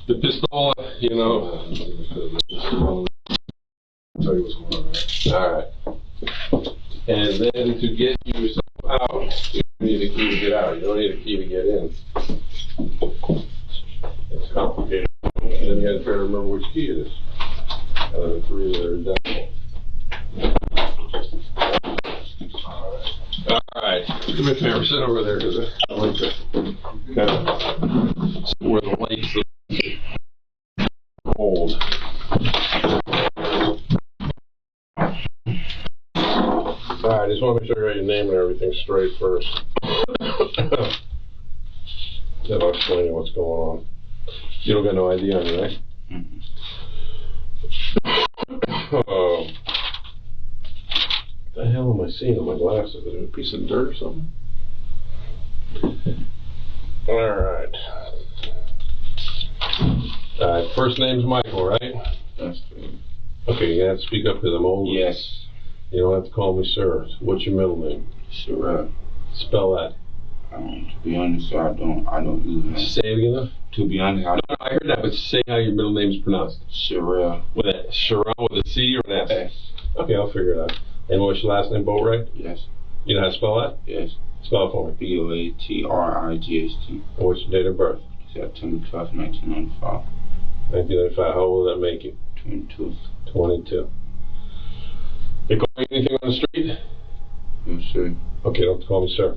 The pistola, you know. I'll tell you what's going on. Alright. And then to get yourself out, you need a key to get out. You don't need a key to get in. It's complicated. And then you gotta try to remember which key it is. Out of the three that are identical. Alright. Come here, Pam. Sit over there because I like to kind of sit where the lights hold. Alright, I just want to make sure I got your name and everything straight first. Then I'll explain you what's going on. You don't got no ID on you, right? What the hell am I seeing on my glasses? Is it a piece of dirt or something? Alright. First name's Michael, right? That's true. Okay, you have to speak up because I'm old. Yes. You don't have to call me sir. What's your middle name? Sure. Spell that. To be honest, I don't even. Say it again though? To be honest, No, I heard that, but say how your middle name's pronounced. Sure. With a Sherelle with a C or an S? S. Okay, I'll figure it out. And what's your last name, Boatwright? Yes. You know how to spell that? Yes. Spell it for me. Boatrigst. And what's your date of birth? September 12th, 1995. 1995. How old will that make you? 22. 22. They call you anything on the street? Yes, sir. Okay, don't call me sir.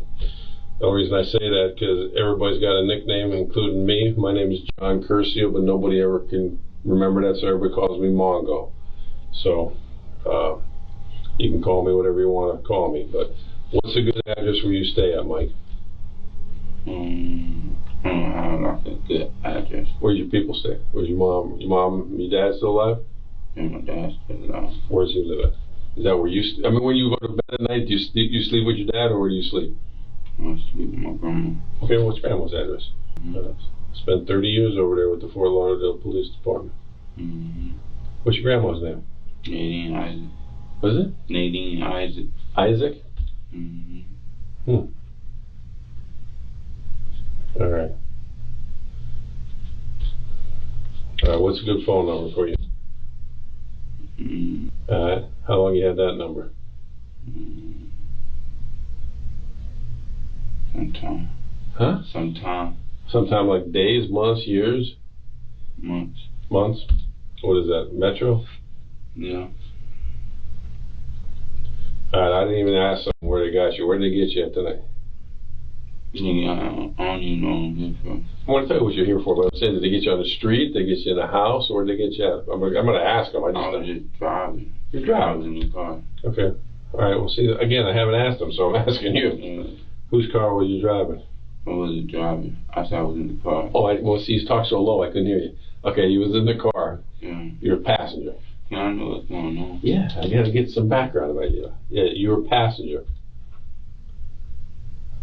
The only reason I say that because everybody's got a nickname, including me. My name is John Curcio, but nobody ever can remember that, so everybody calls me Mongo. So, you can call me whatever you want to call me, but what's a good address where you stay at, Mike? I don't have like a good address. Where's your people stay? Where's your mom? Your dad still alive? And my dad's still alive. Where's he live at? Is that where you I mean, when you go to bed at night, do you sleep with your dad, or where do you sleep? I sleep with my grandma. Okay, what's your grandma's address? Spent 30 years over there with the Fort Lauderdale Police Department. What's your grandma's name? Nadine Isaac. What is it? Nadine Isaac. Isaac? Alright. Alright, what's a good phone number for you? Alright, how long you had that number? Sometime. Huh? Sometime like days, months, years? Months. Months? What is that, Metro? Yeah. Alright, I didn't even ask them where they got you. Where did they get you at tonight? Nigga, I don't even know what I'm here for. I want to tell you what you're here for, but I'm saying, did they get you on the street? Did they get you in a house? Or did they get you at? I'm going to ask them. I was just driving. You're driving? I was in the car. Okay. Alright, well see, again, I haven't asked them, so I'm asking you. Whose car were you driving? I wasn't driving. I said I was in the car. Oh, well see, you talked so low I couldn't hear you. Okay, you was in the car. Yeah. You're a passenger. Yeah, I know what's going on. Yeah, I gotta get some background about you. Yeah, you're a passenger.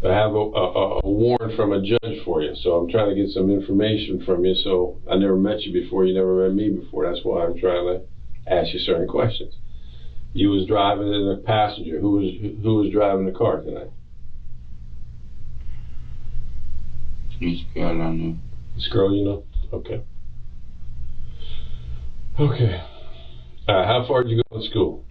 I have a warrant from a judge for you, so I'm trying to get some information from you. So I never met you before, you never met me before. That's why I'm trying to ask you certain questions. You was driving as a passenger. Who was driving the car tonight? This girl I know. This girl you know? Okay. Okay. How far did you go to school?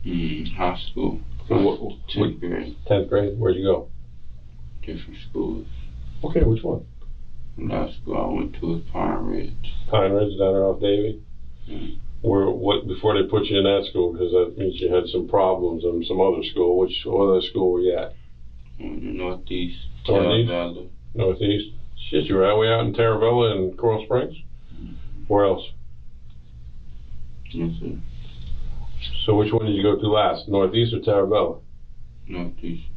High school. 10th grade. 10th grade? Where'd you go? Different schools. Okay, which one? Last school I went to was Pine Ridge. Pine Ridge, down there off Davie? Before they put you in that school, because that means you had some problems in some other school. Which other school were you at? In the Northeast. Northeast? Northeast? Shit, you were all the way out in Taravella and Coral Springs? Where else? Yes, sir. So which one did you go to last? Northeast or Taravella? Northeast.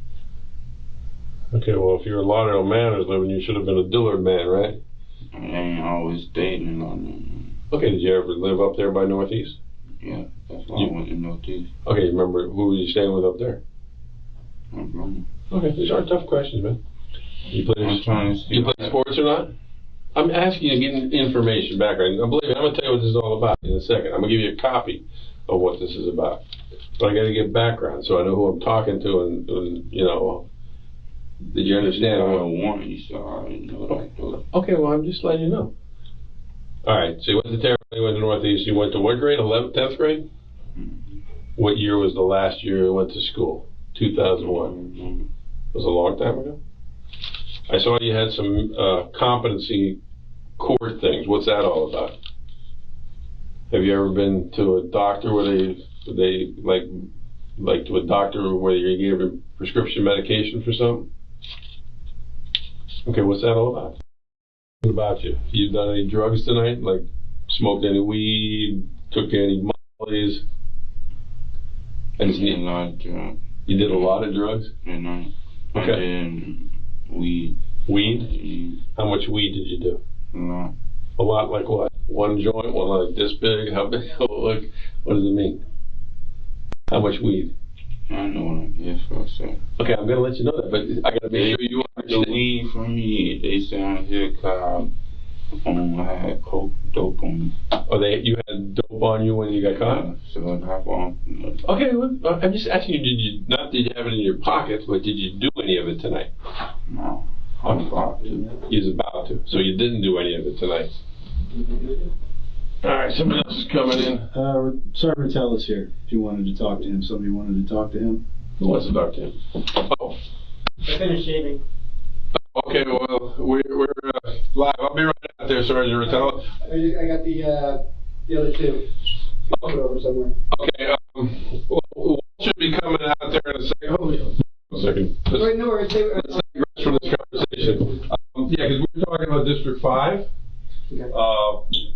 Okay, well, if you're a Lauderdale man who's living, you should have been a Dillard man, right? I ain't always stayed in Lauderdale. Okay, did you ever live up there by Northeast? Yeah, that's why I went to Northeast. Okay, you remember who were you staying with up there? My grandma. Okay, these aren't tough questions, man. You play sports or not? I'm asking you to get information back. Believe me, I'm going to tell you what this is all about in a second. I'm going to give you a copy of what this is about. But I got to get background so I know who I'm talking to and you know, Did you understand? I don't want you, so I didn't know what I do. Okay, well, I'm just letting you know. All right, so you went to Terre, you went to Northeast, you went to what grade? 11th, 10th grade? Mm-hmm. What year was the last year you went to school? 2001. Mm-hmm. It was a long time ago? I saw you had some competency core things. What's that all about? Have you ever been to a doctor where they like to a doctor where you gave him prescription medication for something? Okay, what's that all about? What about you? You done any drugs tonight? Like smoked any weed? Took any mollies? I did a lot of drugs. You did a lot of drugs? And Okay. And weed. Weed? How much weed did you do? A lot. A lot, like what? One joint, one like this big? How big? Look, what does it mean? How much weed? I know what I'm here for, so. Okay, I'm gonna let you know that, but I gotta make sure you understand. The weed from me, they say I'm here cause I had coke dope on me. Oh, you had dope on you when you got caught? So I hop on. Okay, well, I'm just asking you, did you have it in your pocket, but did you do any of it tonight? No. I'm about to. He was about to, so you didn't do any of it tonight. All right, somebody else is coming in. Sergeant Tell is here. If you wanted to talk to him, somebody wanted to talk to him. Who wants to talk to him? Oh. I finished shaving. Okay, well, we're live. I'll be right out there, Sergeant Rattel. I got the other two. Put over somewhere. Okay, well, should be coming out there in a second. Hold on a second. Wait, no worries. Let's digress from this conversation. Yeah, because we're talking about District 5. Okay.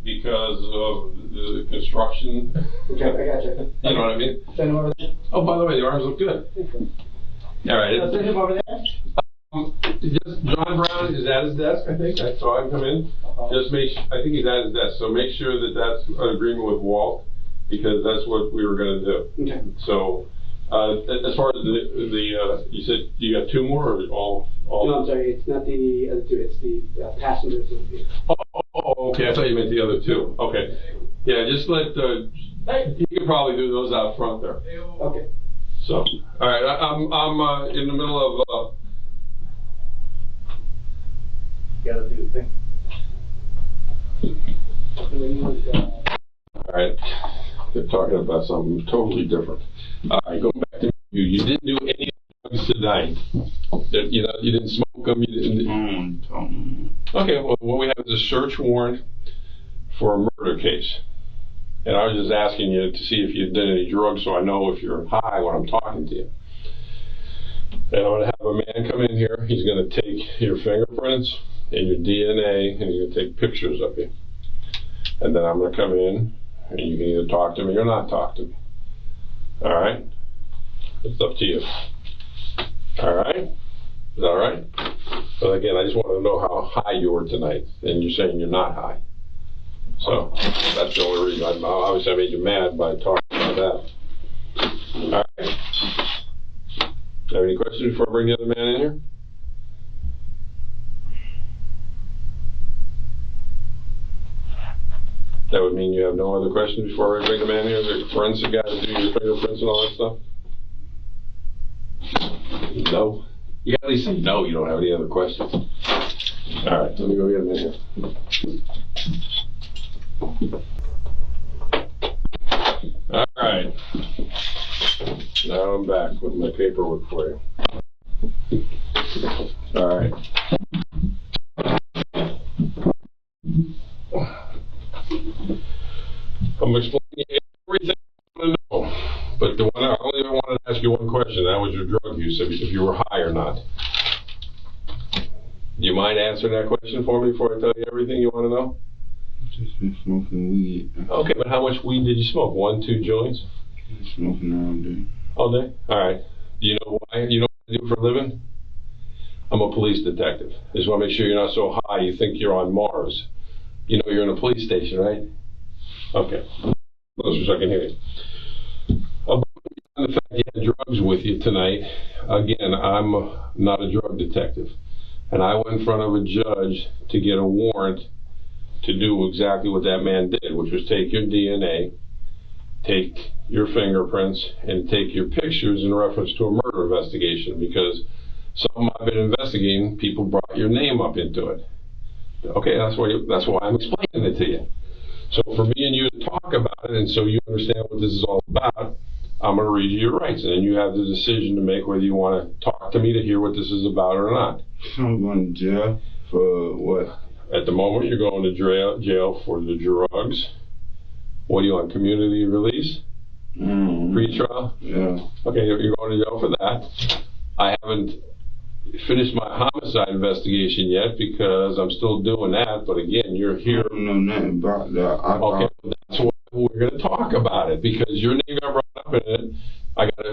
Because of the construction. Okay, I got you. You know what I mean? Send him over there. Oh, by the way, the arms look good. All right. Send him over there. John Brown is at his desk, I think. I saw him come in. I think he's at his desk. So make sure that that's an agreement with Walt, because that's what we were going to do. Okay. So, as far as you said you got two more, or all? No, I'm sorry. It's not the other two. It's the passengers of the vehicle. Oh, okay. I thought you meant the other two. Okay. Yeah, just let you can probably do those out front there. Okay. So, all right. I'm in the middle of. Gotta do the thing. All right. They're talking about something totally different. All right, going back to you. You didn't do any drugs tonight. You didn't smoke them. You didn't. Okay. Well, what we have is a search warrant for a murder case, and I was just asking you to see if you did any drugs, so I know if you're high when I'm talking to you. And I'm going to have a man come in here. He's going to take your fingerprints and your DNA, and he's going to take pictures of you. And then I'm going to come in, and you can either talk to me or not talk to me. All right? It's up to you. All right? Is that all right? But again, I just wanted to know how high you were tonight, and you're saying you're not high. So that's the only reason. Obviously, I made you mad by talking about that. All right? Have any questions before I bring the other man in here? That would mean you have no other questions before I bring the man in here? Is there a forensic guy to do your fingerprints and all that stuff? No? You gotta at least say no, you don't have any other questions. All right, let me go get him in here. All right. Now I'm back with my paperwork for you. All right. I'm explaining everything I want to know, but I only wanted to ask you one question. That was your drug use, if you were high or not. Do you mind answering that question for me before I tell you everything you want to know? Just been smoking weed. Okay, but how much weed did you smoke? 1, 2 joints? Smoking all day. All day? All right. Do you know why? You know what I do for a living? I'm a police detective. I just want to make sure you're not so high you think you're on Mars. You know you're in a police station, right? Okay. Those so I can hear you. About the fact you had drugs with you tonight, again, I'm not a drug detective. And I went in front of a judge to get a warrant to do exactly what that man did, which was take your DNA, take your fingerprints, and take your pictures in reference to a murder investigation, because Some I've been investigating, people brought your name up into it. Okay, that's why I'm explaining it to you. So for me and you to talk about it, and so you understand what this is all about, I'm going to read you your rights, and then you have the decision to make whether you want to talk to me to hear what this is about or not. I'm going to jail for what? At the moment, you're going to jail for the drugs. What are you on, community release? Pre-trial? Yeah. Okay, you're going to jail for that. I haven't finished my homicide investigation yet because I'm still doing that, but again, you're here. I don't know nothing about that. Okay, that's what we're going to talk about it, because your name got brought up in it. I got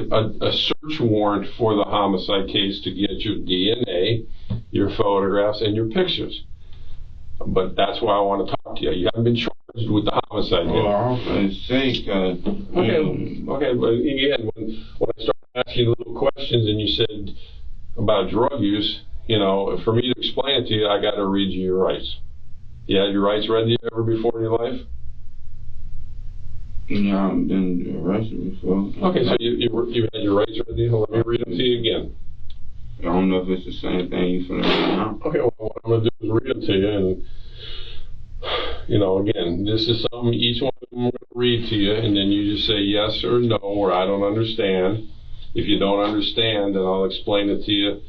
a search warrant for the homicide case to get your DNA, your photographs, and your pictures. But that's why I want to talk to you. You haven't been charged with the homicide yet. Well, I was going to say, Okay, but again, when I started asking little questions and you said about drug use, you know, for me to explain it to you, I got to read you your rights. You had your rights read to you ever before in your life? no, I haven't been arrested before. Okay, so you had your rights read to you. Let me read them to you again. I don't know if it's the same thing you finna do now. Okay, well, what I'm going to do is read them to you, and, you know, again, this is something, each one of them I'm going to read to you, and then you just say yes or no, or I don't understand. If you don't understand, then I'll explain it to you,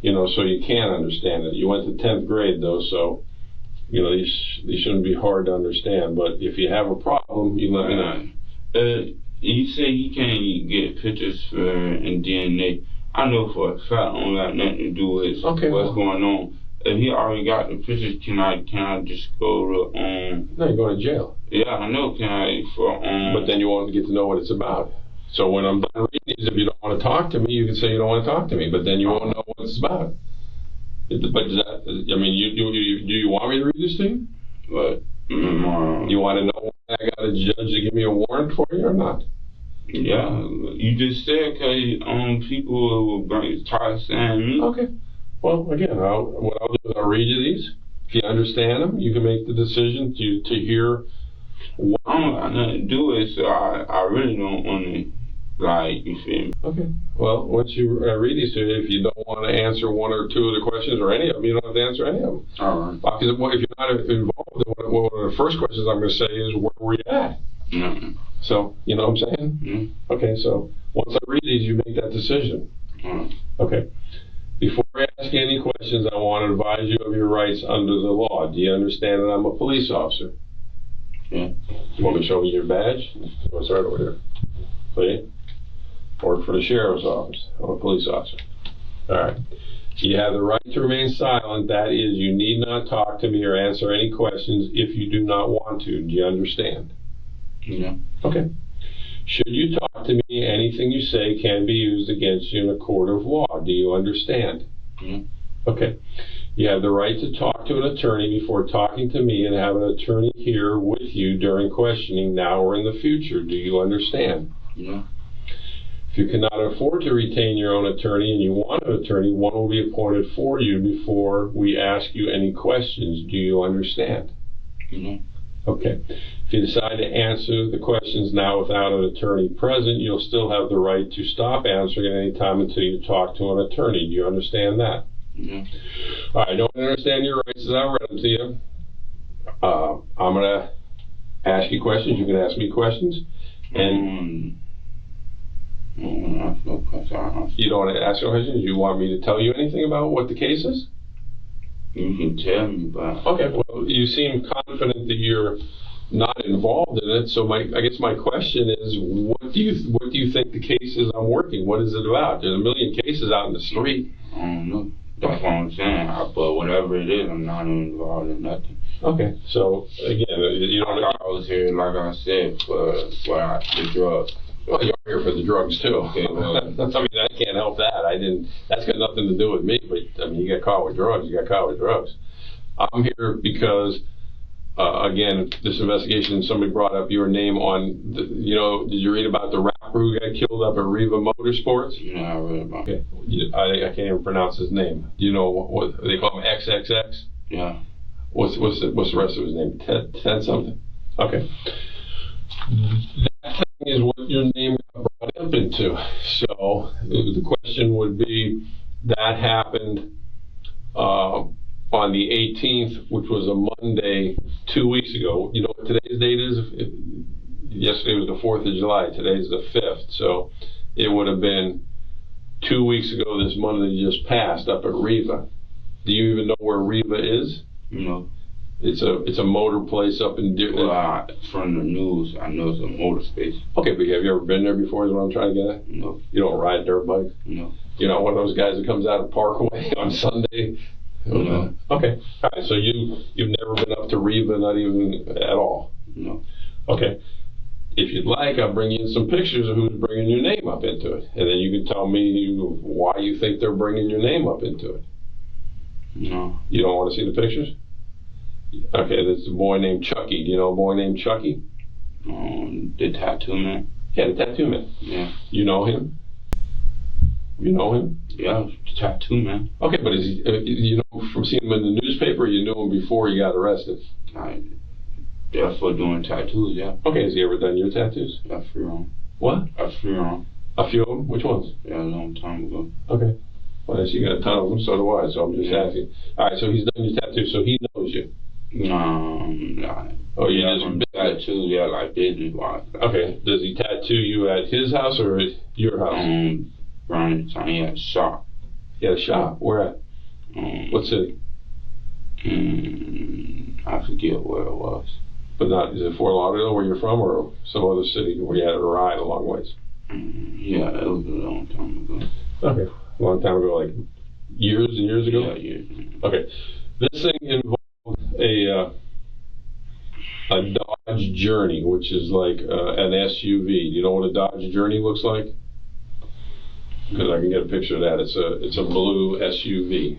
you know, so you can understand it. You went to 10th grade, though, so, you know, these shouldn't be hard to understand, but if you have a problem, you let me know. You say you can't get pictures and DNA. I know for a fact I don't got nothing to do with what's going on. If he already got the pictures, can I just go to No, you're going to jail. Yeah, I know. Can I But then you won't get to know what it's about. So when I'm done reading these, if you don't want to talk to me, you can say you don't want to talk to me. But then you won't know what it's about. But is that, I mean, do you want me to read this to you? But You want to know when I got a judge to give me a warrant for you or not? yeah, you just said because people will try saying me. Okay. Well, again, what I'll do is I'll read you these. If you understand them, you can make the decision to hear what. I don't got nothing to do with it, so I really don't want to, like, you feel me? Okay. Well, once you read these to you, if you don't want to answer one or two of the questions or any of them, you don't have to answer any of them. All right. Because if you're not involved, one of the first questions I'm going to say is, where were you at? Mm-hmm. So, you know what I'm saying? Mm-hmm. Okay, so once I read these, you make that decision. Mm-hmm. Okay. Before I ask you any questions, I want to advise you of your rights under the law. Do you understand that I'm a police officer? Yeah. You want me to show you your badge? What's right over here? See? Work for the sheriff's office. I'm a police officer. All right. You have the right to remain silent. That is, you need not talk to me or answer any questions if you do not want to. Do you understand? Yeah. Okay. Should you talk to me, anything you say can be used against you in a court of law. Do you understand? Yeah. Okay. You have the right to talk to an attorney before talking to me and have an attorney here with you during questioning now or in the future. Do you understand? Yeah. If you cannot afford to retain your own attorney and you want an attorney, one will be appointed for you before we ask you any questions. Do you understand? Yeah. Okay. If you decide to answer the questions now without an attorney present, you'll still have the right to stop answering at any time until you talk to an attorney. Do you understand that? Yeah. All right. Don't understand your rights as I read them to you. I'm going to ask you questions. You can ask me questions. And you don't want to ask me questions? You want me to tell you anything about what the case is? You can tell me about. Okay, well, you seem confident that you're not involved in it. So I guess my question is, what do you think the case is I'm working? What is it about? There's a million cases out in the street. I don't know. That's what I'm saying. But whatever it is, I'm not involved in nothing. Okay, so again, you don't. I was here, like I said, for the drugs. Well, you're here for the drugs too. Okay, well, I mean, I can't help that. That's got nothing to do with me. But I mean, you got caught with drugs. You got caught with drugs. I'm here because, again, this investigation. Somebody brought up your name on. Did you read about the rapper who got killed up at Riva Motorsports? Yeah, I read about it. Okay, I can't even pronounce his name. Do you know what they call him? XXX. Yeah. What's the rest of his name? Ted something. Okay. That thing is what your name got brought up into. So the question would be, That happened on the 18th, which was a Monday 2 weeks ago. You know what today's date is? Yesterday was the 4th of July. Today's the 5th. So it would have been 2 weeks ago this Monday just passed up at Riva. Do you even know where Riva is? No. It's a motor place up in Well, from the news, I know it's a motor space. Okay, but have you ever been there before is what I'm trying to get at? No. You don't ride dirt bikes? No. You're not one of those guys that comes out of Parkway on Sunday? No. Okay. All right, so you've never been up to Riva, not even at all? No. Okay. If you'd like, I'll bring you in some pictures of who's bringing your name up into it. And then you can tell me why you think they're bringing your name up into it. No. You don't want to see the pictures? Okay, there's a boy named Chucky. Do you know a boy named Chucky? The tattoo man. Yeah, the tattoo man. Yeah. You know him? You know him? Yeah, the tattoo man. Okay, but is he, you know from seeing him in the newspaper, or you knew him before he got arrested? Therefore doing tattoos, yeah. Okay, has he ever done your tattoos? A few of them. What? A few of them. A few of them? Which ones? Yeah, a long time ago. Okay. Well, I see you got a ton of them, so do I, so I'm just asking. All right, so he's done your tattoos, so he knows you. Nah. Oh, you yeah, just tattoos, yeah, like business wise. Okay. Does he tattoo you at his house or at your house? Around the time he had a shop. He had a shop. Where at? What city? I forget where it was. But not, is it Fort Lauderdale where you're from, or some other city where you had to ride a long ways? Yeah, it was a long time ago. Okay. A long time ago, like years and years ago? Yeah, years. Okay. This thing involved a Dodge Journey, which is like an SUV. Do you know what a Dodge Journey looks like? Because I can get a picture of that. It's a blue SUV.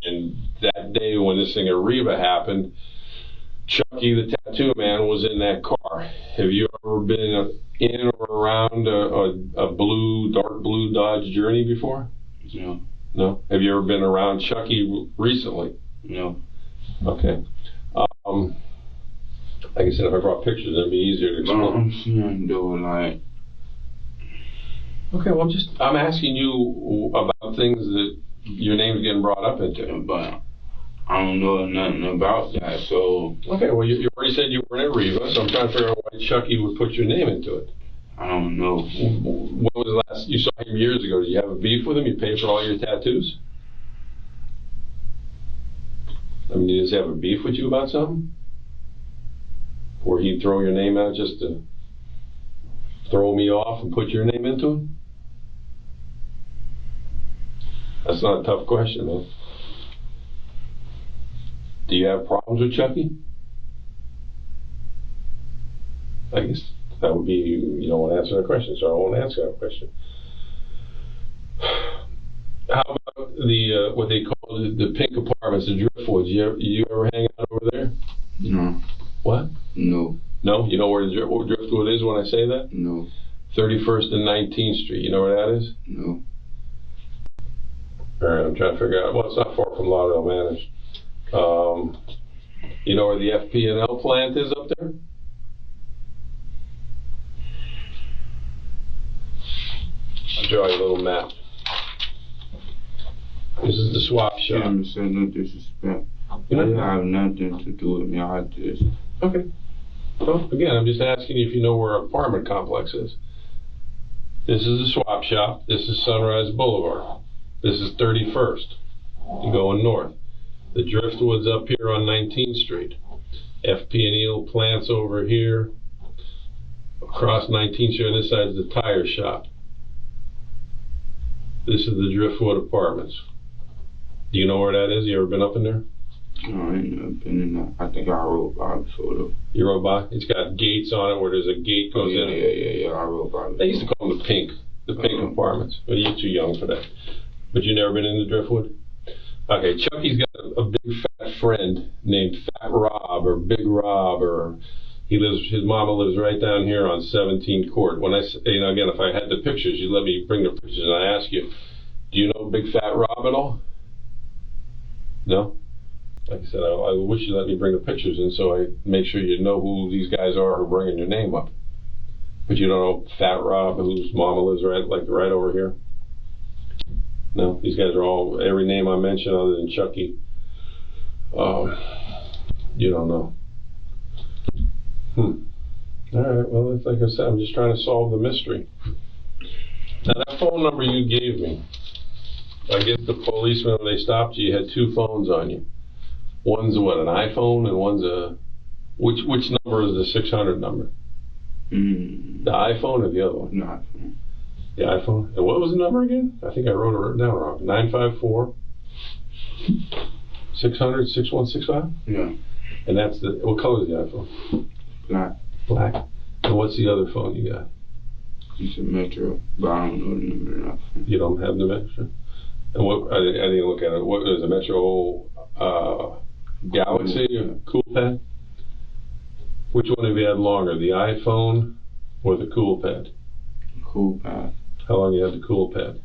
And that day when this thing at Riva happened, Chucky the tattoo man was in that car. Have you ever been in or around a dark blue Dodge Journey before? No. No? Have you ever been around Chucky recently? No. Okay. Like I said, if I brought pictures, it'd be easier to explain. I'm seeing though, like. Okay, well, I'm asking you about things that your name's getting brought up into. But I don't know nothing about that, so. Okay, well, you already said you weren't at Riva, so I'm trying to figure out why Chucky would put your name into it. I don't know. When was the last you saw him years ago? Did you have a beef with him? You paid for all your tattoos? I mean, does he have a beef with you about something? Where he'd throw your name out just to throw me off and put your name into it? That's not a tough question, man. Do you have problems with Chucky? I guess that would be, you don't want to answer that question, so I won't answer that question. How about the what they call the pink apartments, the Driftwoods? You ever hang out over there? No. What? No. No? You know where the Driftwood is when I say that? No. 31st and 19th Street. You know where that is? No. All right, I'm trying to figure out. Well, it's not far from Lauderdale Manors. You know where the FP&L plant is up there? I'll draw you a little map. This is the swap shop. I said no disrespect. I have nothing to do with me. I just. Okay. Well, again, I'm just asking you if you know where an apartment complex is. This is the swap shop. This is Sunrise Boulevard. This is 31st. You're going north. The Driftwood's up here on 19th Street. FP&E plants over here. Across 19th Street on this side is the tire shop. This is the Driftwood Apartments. Do you know where that is? You ever been up in there? No, I ain't never been in that. I think I rode by before though. You rode by? It's got gates on it where there's a gate goes in. Yeah, I rode by. They used to call them the pink apartments. But you're too young for that. But you never been in the Driftwood? Okay, Chucky's got a big fat friend named Fat Rob or Big Rob, or his mama lives right down here on 17th Court. When I say, again, if I had the pictures, you'd let me bring the pictures, and I ask you, do you know Big Fat Rob at all? No? Like I said, I wish you let me bring the pictures in so I make sure you know who these guys are who are bringing your name up. But you don't know Fat Rob, whose mama lives right over here? No, these guys are all, every name I mentioned other than Chucky. You don't know. All right, well, it's like I said, I'm just trying to solve the mystery. Now, that phone number you gave me, I guess the policeman, when they stopped you, had two phones on you. One's what, an iPhone, and one's a... Which number is the 600 number? The iPhone or the other one? No, iPhone. The iPhone? And what was the number again? I think I wrote it down wrong. 954 600 6165? Yeah. And that's the... What color is the iPhone? Black. Black. And what's the other phone you got? It's a Metro, but I don't know the number. You don't have the Metro? And what... I didn't look at it. What is a Metro... Galaxy or Cool Pad? Which one have you had longer, the iPhone or the Cool Pad? Cool Pad. How long you had the Cool Pad?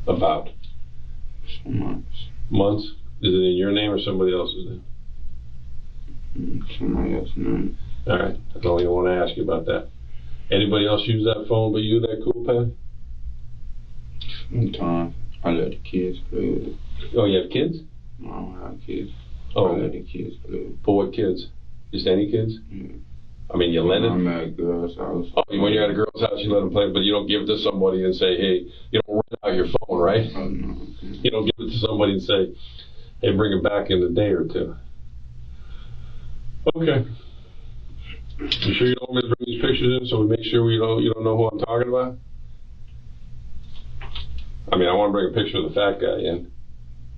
About? Some months. Months? Is it in your name or somebody else's name? Somebody else's name. All right. I don't even want to ask you about that. Anybody else use that phone but you, that Cool Pad? Sometimes I let the kids play with it. Oh, you have kids? I don't have kids. Oh. I let the kids play with it. For what kids? Just any kids? Yeah. I mean, you lend it? I'm at a girl's house. Oh, when you're at a girl's house, you let them play, but you don't give it to somebody and say, hey, you don't rent out your phone, right? Oh, no. You don't give it to somebody and say, hey, bring it back in a day or two. Okay. You sure you don't want me to bring these pictures in so we make sure you don't know who I'm talking about? I mean, I want to bring a picture of the fat guy in.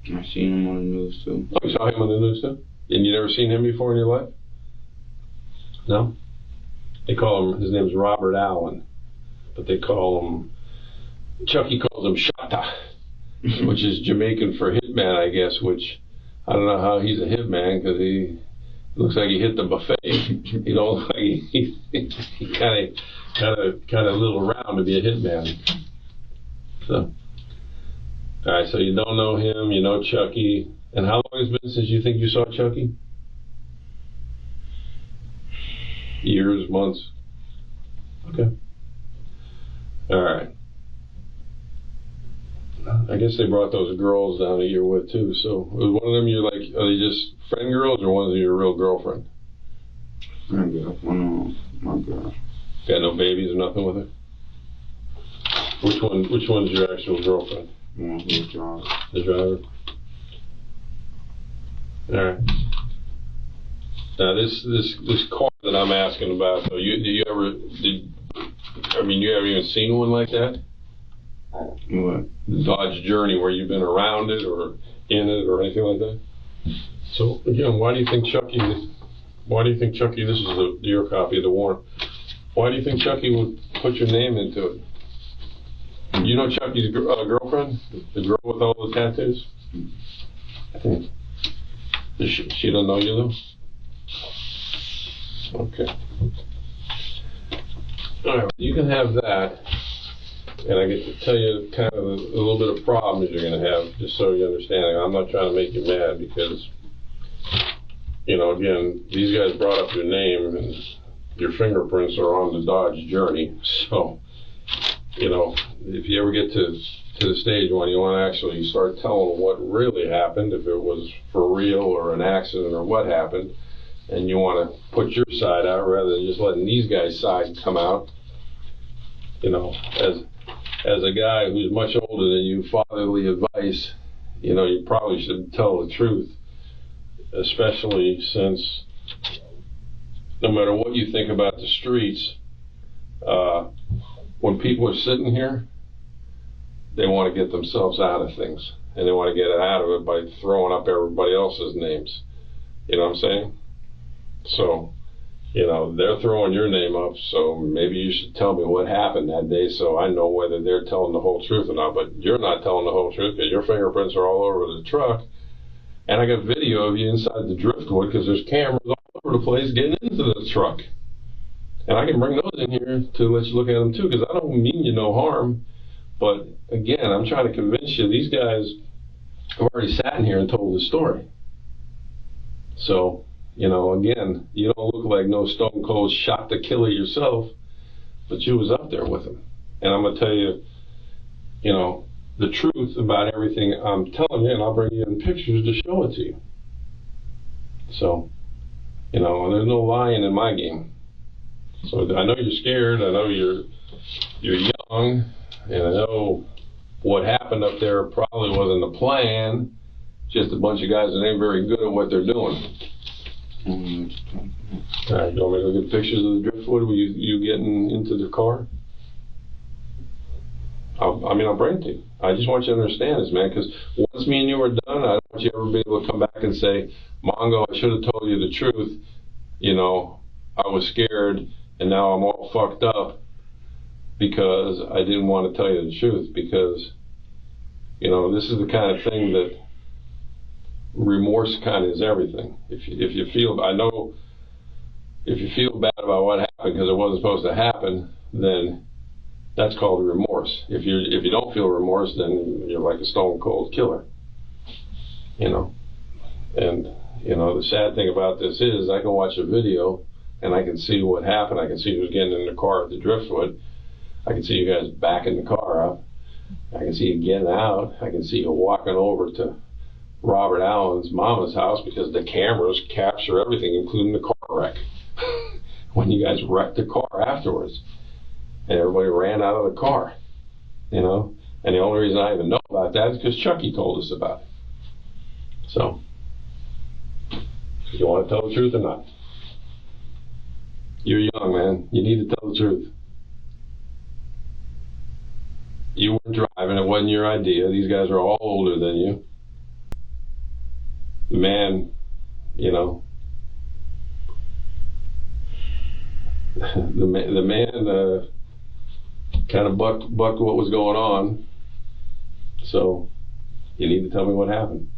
I seen him on the news too. Oh, you saw him on the news too? And you never seen him before in your life? No? They call him, his name's Robert Allen, but they call him, Chucky calls him Shatta, which is Jamaican for hitman, I guess, which I don't know how he's a hitman because he looks like he hit the buffet. He don't look like he kind of a little round to be a hitman. So, all right, so you don't know him, you know Chucky, and how long has it been since you think you saw Chucky? Years, months? Okay. All right. I guess they brought those girls down that you're with too. So was one of them you're like, are they just friend girls or one of them your real girlfriend? Friend girl. One of my girl. Got no babies or nothing with her? Which one's your actual girlfriend? One who's driver. The driver. All right. Now this car that I'm asking about, so you haven't even seen one like that? What? The Dodge Journey, where you've been around it or in it or anything like that? So again, why do you think Chucky, this is your copy of the warrant, why do you think Chucky would put your name into it? You know Chucky's girlfriend? The girl with all the tattoos? She don't know you though? Okay. Alright, you can have that. And I get to tell you kind of a little bit of problems you're going to have, just so you understand. I'm not trying to make you mad because, again, these guys brought up your name and your fingerprints are on the Dodge Journey. So, if you ever get to the stage when you want to actually start telling what really happened, if it was for real or an accident or what happened, and you want to put your side out rather than just letting these guys' side come out, as a guy who's much older than you, fatherly advice, you probably should tell the truth, especially since no matter what you think about the streets, when people are sitting here, they want to get themselves out of things, and they want to get out of it by throwing up everybody else's names. You know what I'm saying? So, they're throwing your name up, so maybe you should tell me what happened that day so I know whether they're telling the whole truth or not. But you're not telling the whole truth because your fingerprints are all over the truck. And I got video of you inside the driftwood because there's cameras all over the place getting into the truck. And I can bring those in here to let you look at them too, because I don't mean you no harm. But again, I'm trying to convince you, these guys have already sat in here and told the story. So, again, you don't look like no stone cold shot the killer yourself, but you was up there with him. And I'm going to tell you, you know, the truth about everything I'm telling you, and I'll bring you in pictures to show it to you. So, you know, there's no lying in my game. So I know you're scared. I know you're young, and I know what happened up there probably wasn't a plan. Just a bunch of guys that ain't very good at what they're doing. All right, you want me to look at pictures of the driftwood? Were you getting into the car? I'll bring it to you. I just want you to understand this, man, because once me and you are done, I don't want you ever be able to come back and say, Mongo, I should have told you the truth. You know, I was scared, and now I'm all fucked up because I didn't want to tell you the truth. Because, you know, this is the kind of thing that remorse kind of is everything. If you feel, I know, if you feel bad about what happened because it wasn't supposed to happen, then that's called remorse. If you don't feel remorse, then you're like a stone cold killer. You know, and you know the sad thing about this is I can watch a video and I can see what happened. I can see who's getting in the car at the driftwood. I can see you guys backing the car up. I can see you getting out. I can see you walking over to Robert Allen's mama's house because the cameras capture everything, including the car wreck. When you guys wrecked the car afterwards. And everybody ran out of the car, you know? And the only reason I even know about that is because Chucky told us about it. So, you want to tell the truth or not? You're young, man. You need to tell the truth. You weren't driving. It wasn't your idea. These guys are all older than you. The man, you know, the man kind of bucked what was going on. So you need to tell me what happened.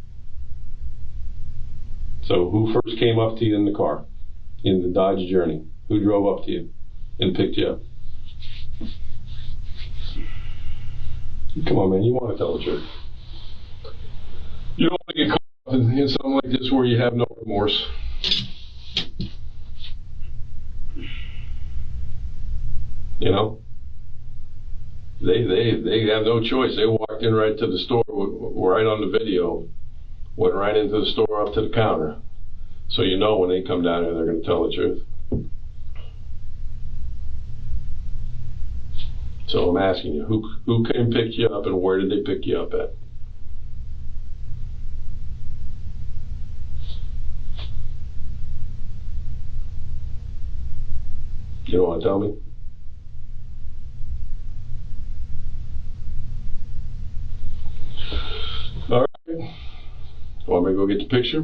So who first came up to you in the car, in the Dodge Journey? Who drove up to you and picked you up? Come on, man, you want to tell the truth. You don't want to get caught up in something like this where you have no remorse. You know? They have no choice. They walked in right to the store, right on the video, went right into the store up to the counter. So you know when they come down here, they're going to tell the truth. So I'm asking you, who came pick you up and where did they pick you up at? You don't want to tell me? All right. Want me to go get the picture?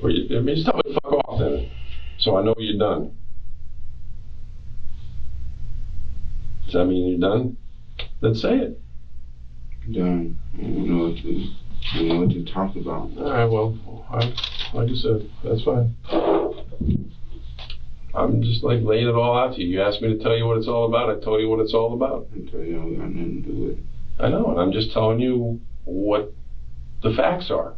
Or just tell me to fuck off then, so I know you're done. Does that mean you're done? Then say it. Done. I don't know what to talk about. All right. Well, like I said, that's fine. I'm just like laying it all out to you. You asked me to tell you what it's all about. I told you what it's all about. I tell you I don't got nothing to do with it. I know, and I'm just telling you what the facts are.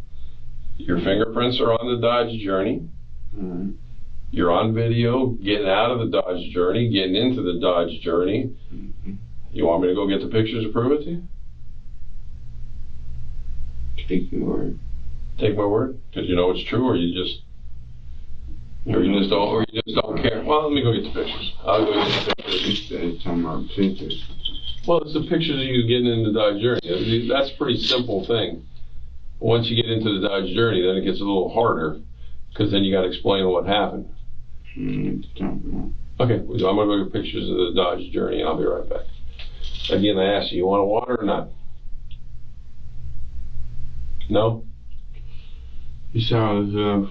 Your fingerprints are on the Dodge Journey. Mm-hmm. You're on video getting out of the Dodge Journey, getting into the Dodge Journey. Mm-hmm. You want me to go get the pictures to prove it to you? Take your word. Take my word? Because you know it's true, or you just don't care. Well, let me go get the pictures. I'll go get the pictures. Instead of talking about pictures. Well, it's the pictures of you getting into the Dodge Journey. That's a pretty simple thing. Once you get into the Dodge Journey, then it gets a little harder, because then you got to explain what happened. Okay, so I'm going to go get pictures of the Dodge Journey, and I'll be right back. Again, I asked you, you want a water or not? No? You sound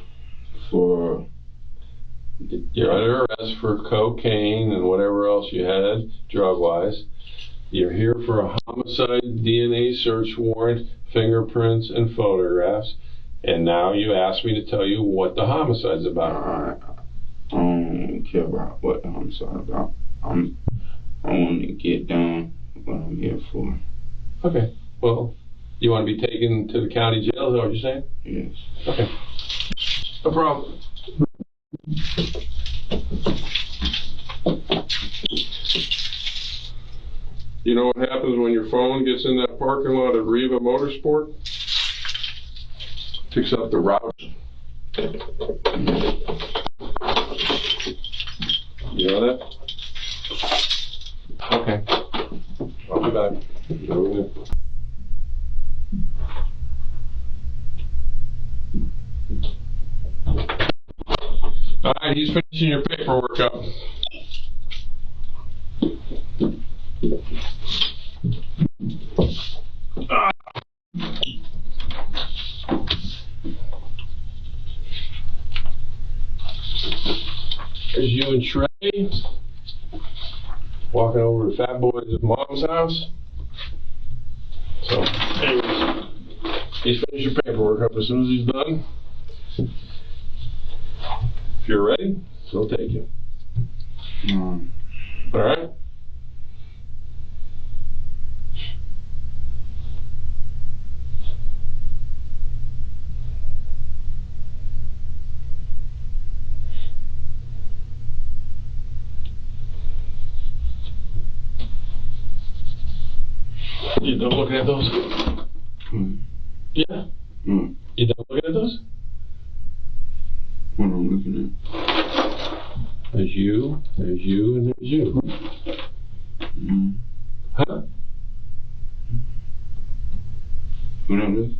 for... You're under arrest for cocaine and whatever else you had, drug-wise. You're here for a homicide DNA search warrant, fingerprints, and photographs. And now you ask me to tell you what the homicide's about. I don't care about what the homicide about. I want to get done what I'm here for. Okay. Well, you want to be taken to the county jail? Is that what you're saying? Yes. Okay. No problem. You You know what happens when your phone gets in that parking lot of Riva Motorsport? Picks up the route. You know that? Okay. I'll be back. Go in. All right, he's finishing your paperwork up. There's you and Trey walking over to Fat Boy's mom's house. So, anyways, he's finished your paperwork up. As soon as he's done, if you're ready, he'll take you. All right? You done looking at those? Yeah? You done looking at those? What I'm looking at? There's you, and there's you. Huh? What that is?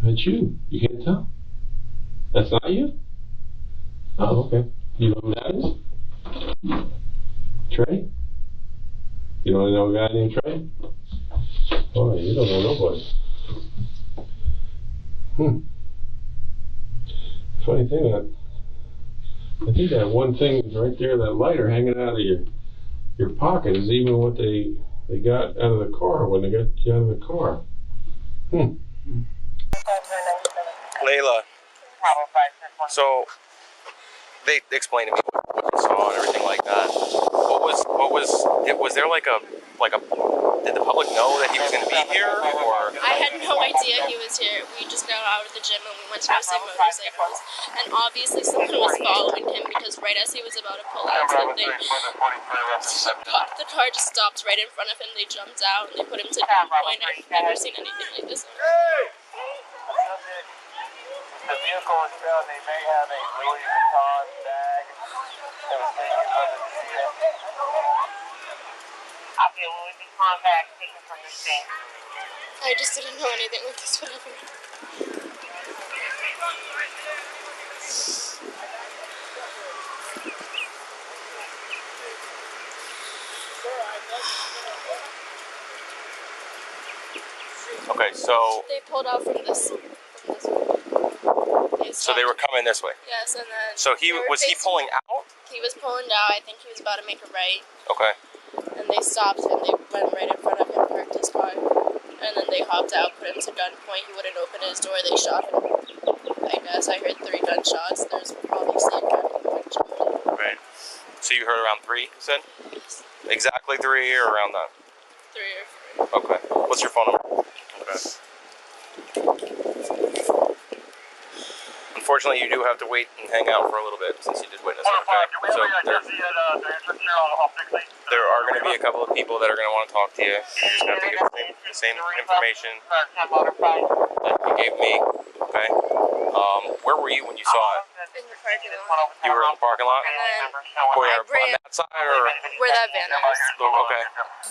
That's you. You can't tell? That's not you? Oh, okay. You know who that is? Trey? You don't know a guy named Trey? Oh, you don't know nobody. Funny thing, I think that one thing is right there, that lighter hanging out of your pocket is even what they got out of the car when they got you out of the car. Layla, so they explained to me what they saw and everything like that. Was there like a did the public know that he was going to be here, or? I had no idea he was here. We just got out of the gym and we went to go see motorcycles. And obviously someone was following him because right as he was about to pull out something, the car just stopped right in front of him. They jumped out and they put him to gunpoint. I've never seen anything like this. The vehicle is found. They may have a Louis Vuitton bag that was taken from the scene. I'll be a Louis Vuitton bag taken from the scene. I just didn't know anything like this would happen. Okay, so. They pulled out from this way. So they were coming this way. Yes, and then. So was he pulling out? He was pulling out. I think he was about to make a right. Okay. And they stopped and they went right in front of him, parked his car. And then they hopped out, put him to gunpoint. He wouldn't open his door. They shot him. I guess I heard 3 gunshots. There's obviously a gun in the picture. Right. So you heard around 3, you said? Yes. Exactly 3 or around that? 3 or 4. Okay. What's your phone number? Okay. Unfortunately, you do have to wait and hang out for a little bit since you did witness it, okay? So there are going to be a couple of people that are going to want to talk to you. You're just going to have to give the same information that you gave me, okay? Where were you when you saw it? In the parking lot. You were in the parking lot? And then Where, on that side or? where that van was. Okay.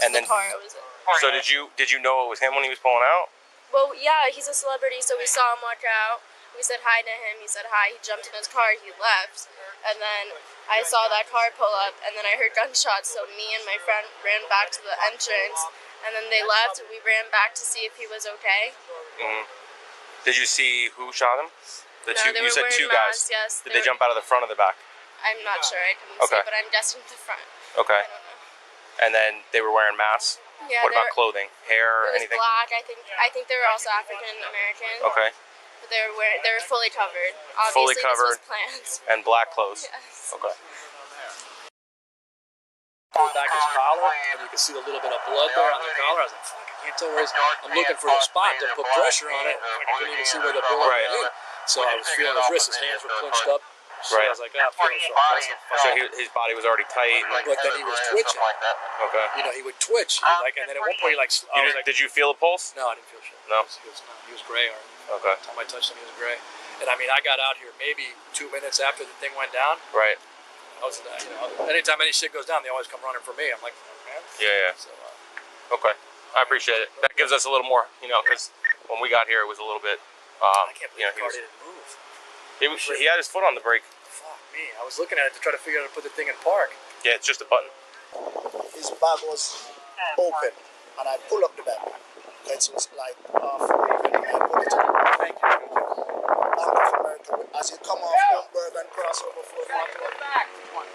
And then, The car was it. so did you know it was him when he was pulling out? Well, yeah, he's a celebrity, so we saw him walk out. We said hi to him. He said hi. He jumped in his car. He left. And then I saw that car pull up, and then I heard gunshots. So me and my friend ran back to the entrance, and then they left. We ran back to see if he was okay. Mm-hmm. Did you see who shot him? No, they You were said 2 masks, guys. yes. Did they jump out of the front or the back? I'm not sure. I didn't see, but I'm guessing the front. Okay. I don't know. And then they were wearing masks? Yeah, what about clothing? Hair or it was anything? black. I think they were also African American. Okay. But they were fully covered. Obviously, Fully covered. This was planned. And black clothes? Yes. Okay. Pulled back his collar, and you can see a little bit of blood there on the collar. I was like, fuck, I can't tell where he's. I'm looking for the spot to put pressure on it. I couldn't even see where the bullet went in. So I was feeling his wrist. His hands were clenched up. So I was like, I'm feeling So his body was already tight. But then he was twitching. Okay. You know, he would twitch. And then at one point, Did you feel a pulse? no, I didn't feel shit. No. He was gray. Okay. By the time I touched him, he was gray. And I mean, I got out here maybe 2 minutes after the thing went down. Right. I was, anytime any shit goes down, they always come running for me. I'm like, man. Yeah. So, okay. I appreciate it. That gives us a little more, because when we got here, it was a little bit. I can't believe the car didn't move. He had his foot on the brake. Fuck me. I was looking at it to try to figure out how to put the thing in park. Yeah, it's just a button. His bag was open, and I pull up the bag. It was like half open, and I put it in. Thank you. Bank of America. As you come off Bloomberg and cross over 441.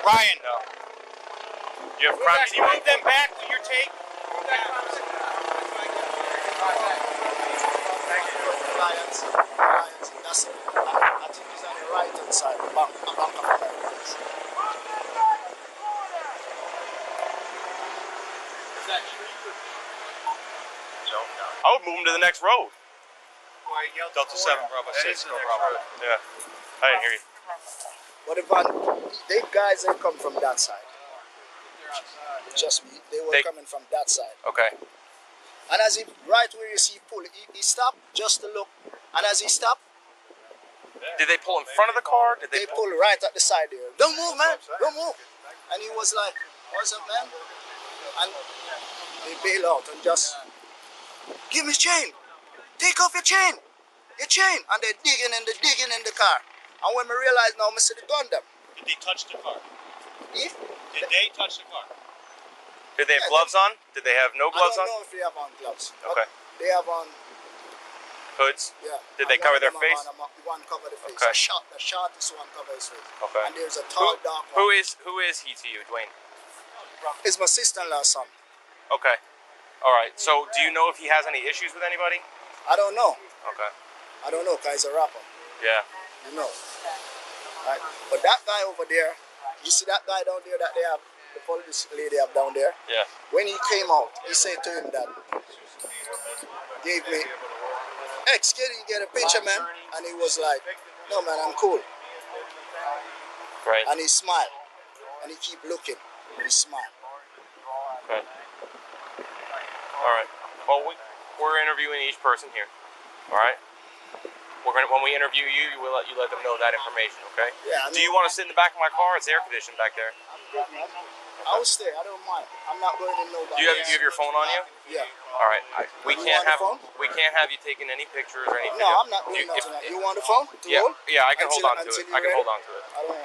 Ryan, you have crime scene. Move them back when you're taking. Lions, that's it. I think he's on the right hand side, Bank of America. I would move him to the next road. Delta 7, Bravo 6, go Bravo. Yeah, I didn't hear you. What if they guys that come from that side? Just me, they were coming from that side. Okay. And as he, right where you see pull, he stopped just to look. And as he stopped, did they pull in front of the car? Did they pull right at the side there? Don't move, man. Don't move. And he was like, what's up, man? And they bail out and just, give me his chain. Take off your chain. Your chain. And they're digging in the car. And when we realize now, I see the gun them. Did they touch the car? If? Did they touch the car? Did they have gloves on? Did they have no gloves on? I don't know if they have on gloves. Okay. They have on hoods? Yeah. Did they cover their face? One cover the face. Okay. The shortest one cover his face. Okay. And there's a tall, dark one. Who is he to you, Dwayne? It's my sister-in-law's son. Okay. All right. So, do you know if he has any issues with anybody? I don't know. Okay. I don't know, because he's a rapper. Yeah. You know. Right? But that guy over there, you see that guy down there that they have, the police lady have down there? Yeah. When he came out, he said to him that, gave me, X, can you get a picture, man? And he was like, no, man, I'm cool. Right. And he smiled. And he keep looking. He smiled. Okay. All right. Well, we're interviewing each person here. All right. When we interview you, we'll let them know that information. Okay. Yeah. Do you want to sit in the back of my car? It's air conditioned back there. I'll stay. I don't mind. I'm not going to nobody. Do you have your phone on you? Yeah. All right. We can't have you taking any pictures or anything. No, I'm not doing nothing. You want the phone? Yeah. I can hold on to it. I can hold on to it. I don't want.